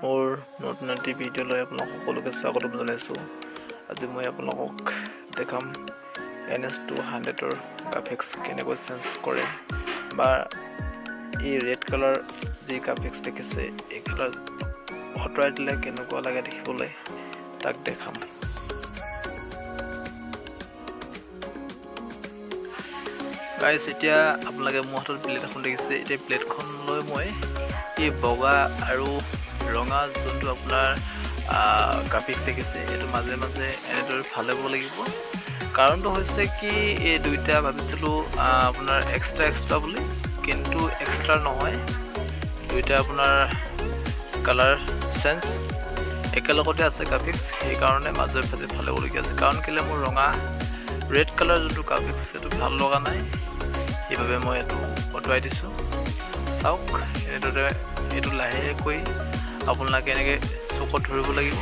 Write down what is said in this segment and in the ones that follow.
মোৰ নতুন এটি ভিডিঅ' লৈ আপোনালোক সকলোকে স্বাগতম জনাইছোঁ। আজি মই আপোনালোকক দেখাম Ns200 ৰ গ্ৰাফিক্স কেনেকৈ চেঞ্জ কৰে বা এই ৰেড কালাৰ যি গ্ৰাফিক্স দেখিছে এই কালাৰ আঁতৰাই দিলে কেনেকুৱা লাগে দেখিবলৈ তাক দেখাম। গাইজ এতিয়া আপোনালোকে মোৰ হাতত প্লেট এখন দেখিছে। এতিয়া প্লেটখন লৈ মই এই বগা আৰু ৰঙা যোনটো আপোনাৰ গ্ৰাফিক্স দেখিছে এইটো মাজে মাজে এনেদৰে ভাল হ'ব লাগিব। কাৰণটো হৈছে কি এই দুইটা ভাবিছিলোঁ আপোনাৰ এক্সট্ৰা বুলি, কিন্তু এক্সট্ৰা নহয়, দুইটা আপোনাৰ কালাৰ চেঞ্জ একেলগতে আছে গ্ৰাফিক্স, সেইকাৰণে মাজে মাজে ভাল হ'বলগীয়া আছে। কাৰণ কেলৈ মোৰ ৰঙা ৰেড কালাৰ যোনটো গ্ৰাফিক্স সেইটো ভাল লগা নাই, সেইবাবে মই এইটো আঁতৰাই দিছোঁ। চাওক এনেদৰে এইটো লাহেকৈ আপোনালোকে এনেকৈ চকুত ধৰিব লাগিব,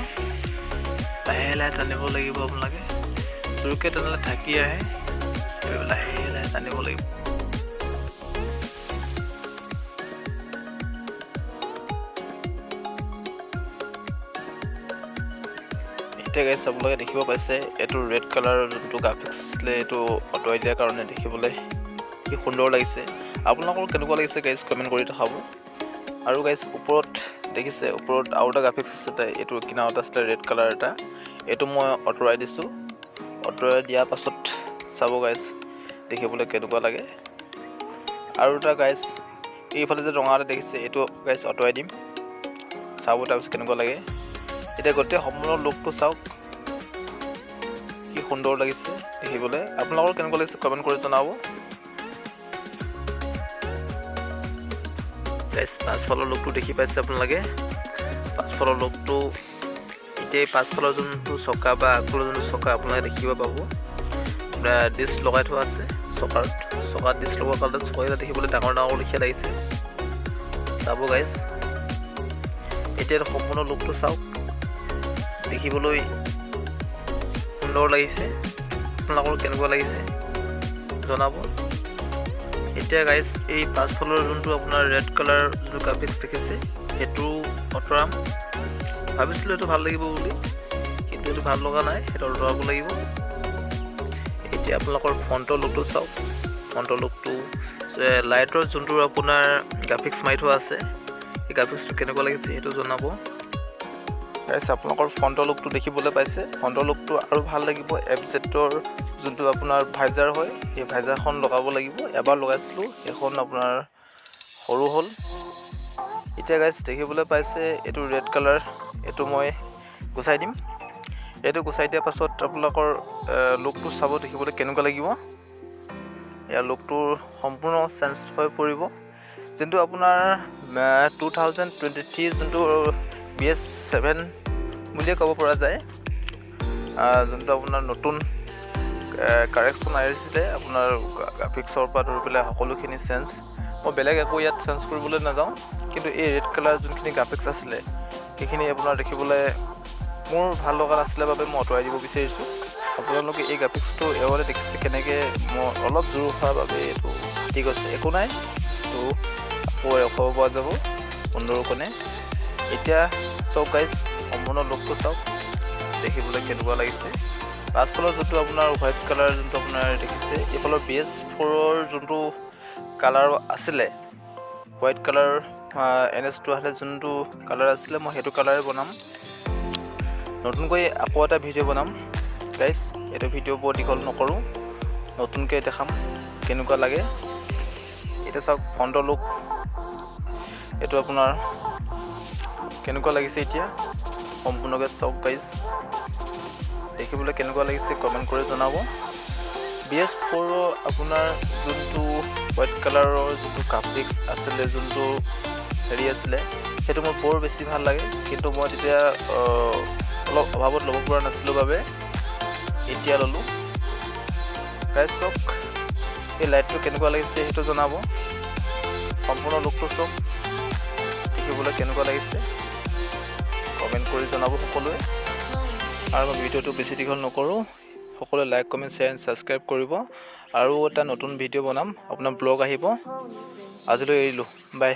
লাহে লাহে টানিব লাগিব। আপোনালোকে জোৰকৈ টানিলে থাকি আহে, লাহে লাহে টানিব লাগিব। এতিয়া গাইজ আপোনালোকে দেখিব পাইছে এইটো ৰেড কালাৰৰ যোনটো গ্ৰাফিক্স আছিলে এইটো আঁতৰাই দিয়াৰ কাৰণে দেখিবলৈ কি সুন্দৰ লাগিছে। আপোনালোকৰ কেনেকুৱা লাগিছে গাইজ কমেণ্ট কৰি দেখাব। আৰু গাইজ ওপৰত দেখিছে, ওপৰত আৰু এটা গ্ৰাফিক্স আছে, এইটো কিনাৰত আছিলে ৰেড কালাৰ এটা, এইটো মই আঁতৰাই দিছোঁ। আঁতৰাই দিয়াৰ পাছত চাব গাইজ দেখিবলৈ কেনেকুৱা লাগে। আৰু এটা গাইজ এইফালে যে ৰঙা এটা দেখিছে এইটো গাইজ আঁতৰাই দিম, চাব তাৰপিছত কেনেকুৱা লাগে। এতিয়া গোটেই সম্পূৰ্ণ লুকটো চাওক কি সুন্দৰ লাগিছে দেখিবলৈ। আপোনালোকৰ কেনেকুৱা লাগিছে কমেণ্ট কৰি জনাব। গাইজ পাছফালৰ লুকটো দেখি পাইছে আপোনালোকে, পাছফালৰ লুকটো এতিয়া পাছফালৰ যোনটো চকা বা আগফালৰ যোনটো চকা আপোনালোকে দেখিব পাব। ডিছ লগাই থোৱা আছে চকাত ডিছ লগোৱাৰ কাৰণে চকাকেইটা দেখিবলৈ ডাঙৰ ডাঙৰ লিখীয়া লাগিছে। চাব গাইজ এতিয়া সম্পূৰ্ণ লুকটো চাওক, দেখিবলৈ সুন্দৰ লাগিছে। আপোনালোকৰ কেনেকুৱা লাগিছে জনাব। এতিয়া গাইজ এই পাছফালৰ যোনটো আপোনাৰ ৰেড কালাৰ যোনটো গ্ৰাফিক্স দেখিছে সেইটো আঁতৰাম, ভাবিছিলোঁ এইটো ভাল লাগিব বুলি, কিন্তু এইটো ভাল লগা নাই, সেইটো আঁতৰাব লাগিব। এতিয়া আপোনালোকৰ ফ্ৰণ্টৰ লুকটো চাওক, ফ্ৰণ্টৰ লুকটো লাইটৰ যোনটো আপোনাৰ গ্ৰাফিক্স মাৰি থোৱা আছে সেই গ্ৰাফিক্সটো কেনেকুৱা লাগিছে সেইটো জনাব। গাইজ আপোনালোকৰ ফ্ৰণ্টৰ লুকটো দেখিবলৈ পাইছে, ফ্ৰণ্টৰ লুকটো আৰু ভাল লাগিব। bs7ৰ যোনটো আপোনাৰ ভাইজাৰ হয় সেই ভাইজাৰখন লগাব লাগিব। এবাৰ লগাইছিলোঁ সেইখন আপোনাৰ সৰু হ'ল। এতিয়া গাইজ দেখিবলৈ পাইছে এইটো ৰেড কালাৰ, এইটো মই গুচাই দিম। এইটো গুচাই দিয়াৰ পাছত আপোনালোকৰ লুকটো চাব দেখিবলৈ কেনেকুৱা লাগিব। ইয়াৰ লুকটো সম্পূৰ্ণ চেঞ্জ হৈ পৰিব। যোনটো আপোনাৰ 2023 যোনটো bs7 বুলিয়ে ক'ব পৰা যায়, যোনটো আপোনাৰ নতুন কাৰেকশ্যন আহিছিলে আপোনাৰ গ্ৰাফিক্সৰ পৰা ধৰি পেলাই সকলোখিনি চেঞ্জ। মই বেলেগ একো ইয়াত চেঞ্জ কৰিবলৈ নাযাওঁ, কিন্তু এই ৰেড কালাৰ যোনখিনি গ্ৰাফিক্স আছিলে সেইখিনি আপোনাৰ দেখিবলৈ মোৰ ভাল লগা নাছিলে বাবে মই আঁতৰাই দিব বিচাৰিছোঁ। আপোনালোকে এই গ্ৰাফিক্সটো এবাৰে দেখিছে কেনেকৈ মই অলপ জোৰ হোৱাৰ বাবে এইটো ঠিক আছে, একো নাই, তো আকৌ ৰখাব পৰা যাব সুন্দৰকণে। এতিয়া চাওক গাইজ সম্পূৰ্ণ লুকটো চাওক দেখিবলৈ কেনেকুৱা লাগিছে। পাছফালৰ যোনটো আপোনাৰ হোৱাইট কালাৰ যোনটো আপোনাৰ দেখিছে, এইফালৰ bs4ৰ যোনটো কালাৰ আছিলে হোৱাইট কালাৰ Ns200 যোনটো কালাৰ আছিলে মই সেইটো কালাৰে বনাম। নতুনকৈ আকৌ এটা ভিডিঅ' বনাম গাইজ, এইটো ভিডিঅ' বৰ দীঘল নকৰোঁ, নতুনকৈ দেখাম কেনেকুৱা লাগে। এতিয়া চাওক ফ্ৰণ্টৰ লুক, এইটো আপোনাৰ কেনেকুৱা লাগিছে এতিয়া সম্পূৰ্ণকৈ চাওক গাইজ, দেখিবলৈ কেনেকুৱা লাগিছে কমেণ্ট কৰি জনাব। bs4ৰ আপোনাৰ যোনটো হোৱাইট কালাৰৰ যোনটো গ্ৰাফিক্স আছিলে, যোনটো হেৰি আছিলে সেইটো মোৰ বৰ বেছি ভাল লাগে, কিন্তু মই তেতিয়া অলপ অভাৱত ল'ব পৰা নাছিলোঁ বাবে এতিয়া ল'লোঁ। গাইজ চাওক এই লাইটটো কেনেকুৱা লাগিছে সেইটো জনাব। সম্পূৰ্ণ লুকটো চাওক দেখিবলৈ কেনেকুৱা লাগিছে কমেণ্ট কৰি জনাব সকলোৱে। আৰু মই ভিডিঅ'টো বেছি দীঘল নকৰোঁ, সকলোৱে like comment share and subscribe কৰিব। আৰু এটা নতুন ভিডিঅ' বনাম, আপোনাৰ ব্লগ আহিব। আজিলৈ এৰিলোঁ, বাই।